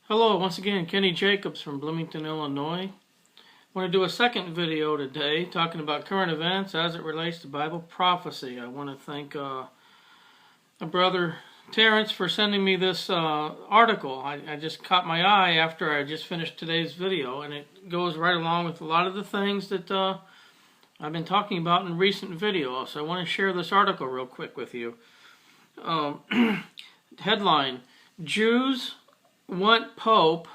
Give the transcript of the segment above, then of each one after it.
Hello, once again, Kenny Jacobs from Bloomington, Illinois. I want to do a second video today talking about current events as it relates to Bible prophecy. I want to thank Brother Terrence for sending me this article. I just caught my eye after I just finished today's video, and it goes right along with a lot of the things that I've been talking about in recent videos. So I want to share this article real quick with you. Headline: Jews want Pope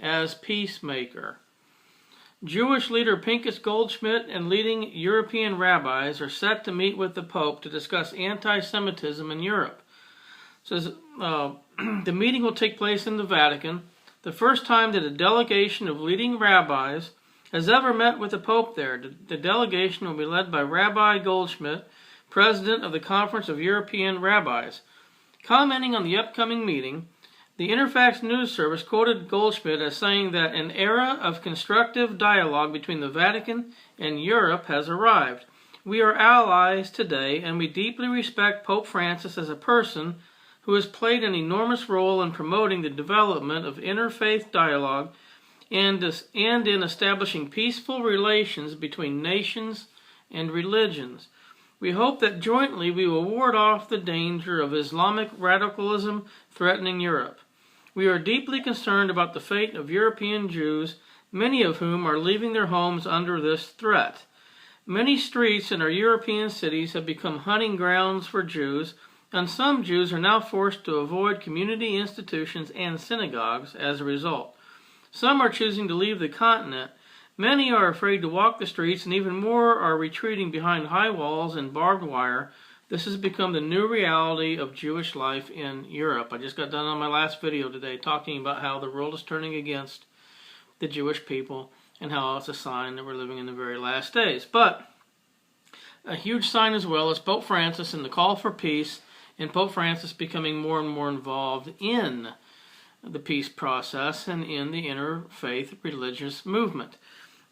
as peacemaker. Jewish leader Pinchas Goldschmidt and leading European rabbis are set to meet with the Pope to discuss anti-Semitism in Europe. It says the meeting will take place in the Vatican, the first time that a delegation of leading rabbis has ever met with the Pope there. The delegation will be led by Rabbi Goldschmidt, president of the Conference of European Rabbis. Commenting on the upcoming meeting, the Interfax News Service quoted Goldschmidt as saying that an era of constructive dialogue between the Vatican and Europe has arrived. We are allies today, and we deeply respect Pope Francis as a person who has played an enormous role in promoting the development of interfaith dialogue and in establishing peaceful relations between nations and religions. We hope that jointly we will ward off the danger of Islamic radicalism threatening Europe. We are deeply concerned about the fate of European Jews, many of whom are leaving their homes under this threat. Many streets in our European cities have become hunting grounds for Jews, and some Jews are now forced to avoid community institutions and synagogues as a result. Some are choosing to leave the continent. Many are afraid to walk the streets, and even more are retreating behind high walls and barbed wire. This has become the new reality of Jewish life in Europe. I just got done on my last video today talking about how the world is turning against the Jewish people and how it's a sign that we're living in the very last days. But a huge sign as well is Pope Francis and the call for peace, and Pope Francis becoming more and more involved in the peace process and in the interfaith religious movement.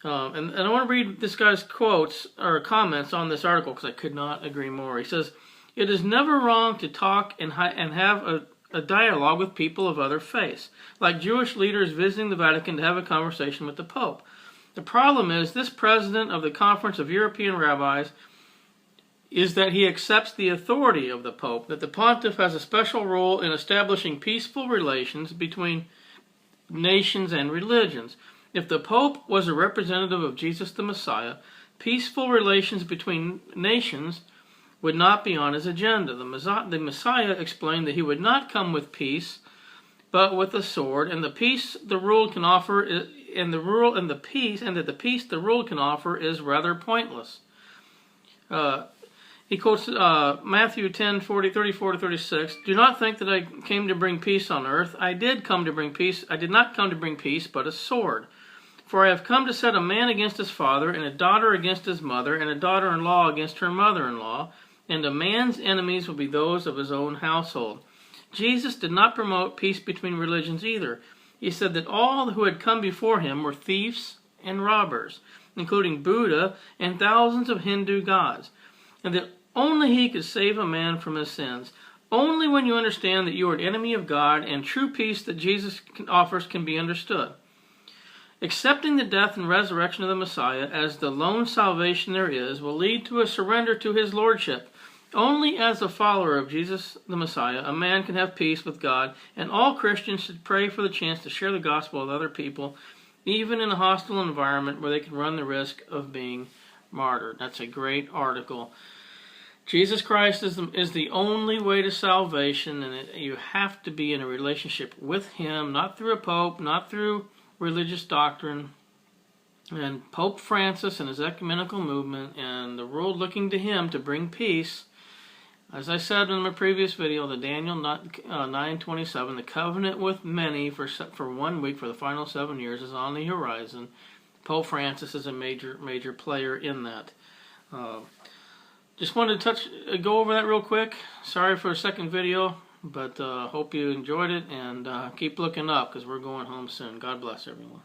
And I want to read this guy's quotes or comments on this article because I could not agree more. He says, "It is never wrong to talk and have a dialogue with people of other faiths, like Jewish leaders visiting the Vatican to have a conversation with the Pope. The problem is this president of the Conference of European Rabbis is that he accepts the authority of the Pope, that the pontiff has a special role in establishing peaceful relations between nations and religions. If the Pope was a representative of Jesus the Messiah, peaceful relations between nations would not be on his agenda. The Messiah explained that he would not come with peace, but with a sword, and the peace the world can offer, and the peace the world can offer is rather pointless." He quotes Matthew 10:34-36. "Do not think that I came to bring peace on earth. I did not come to bring peace, but a sword. For I have come to set a man against his father, and a daughter against his mother, and a daughter-in-law against her mother-in-law, and a man's enemies will be those of his own household." Jesus did not promote peace between religions either. He said that all who had come before him were thieves and robbers, including Buddha and thousands of Hindu gods, and that only he could save a man from his sins. Only when you understand that you are an enemy of God and true peace that Jesus offers can be understood. Accepting the death and resurrection of the Messiah as the lone salvation there is will lead to a surrender to his lordship. Only as a follower of Jesus the Messiah, a man can have peace with God, and all Christians should pray for the chance to share the gospel with other people, even in a hostile environment where they can run the risk of being martyred. That's a great article. Jesus Christ is the only way to salvation, and you have to be in a relationship with him, not through a pope, not through religious doctrine. And Pope Francis and his ecumenical movement and the world looking to him to bring peace, as I said in my previous video, the Daniel 9:27, the covenant with many for 1 week for the final 7 years is on the horizon. Pope Francis is a major player in that. Just wanted to go over that real quick. Sorry for a second video, but hope you enjoyed it, and keep looking up because we're going home soon. God bless everyone.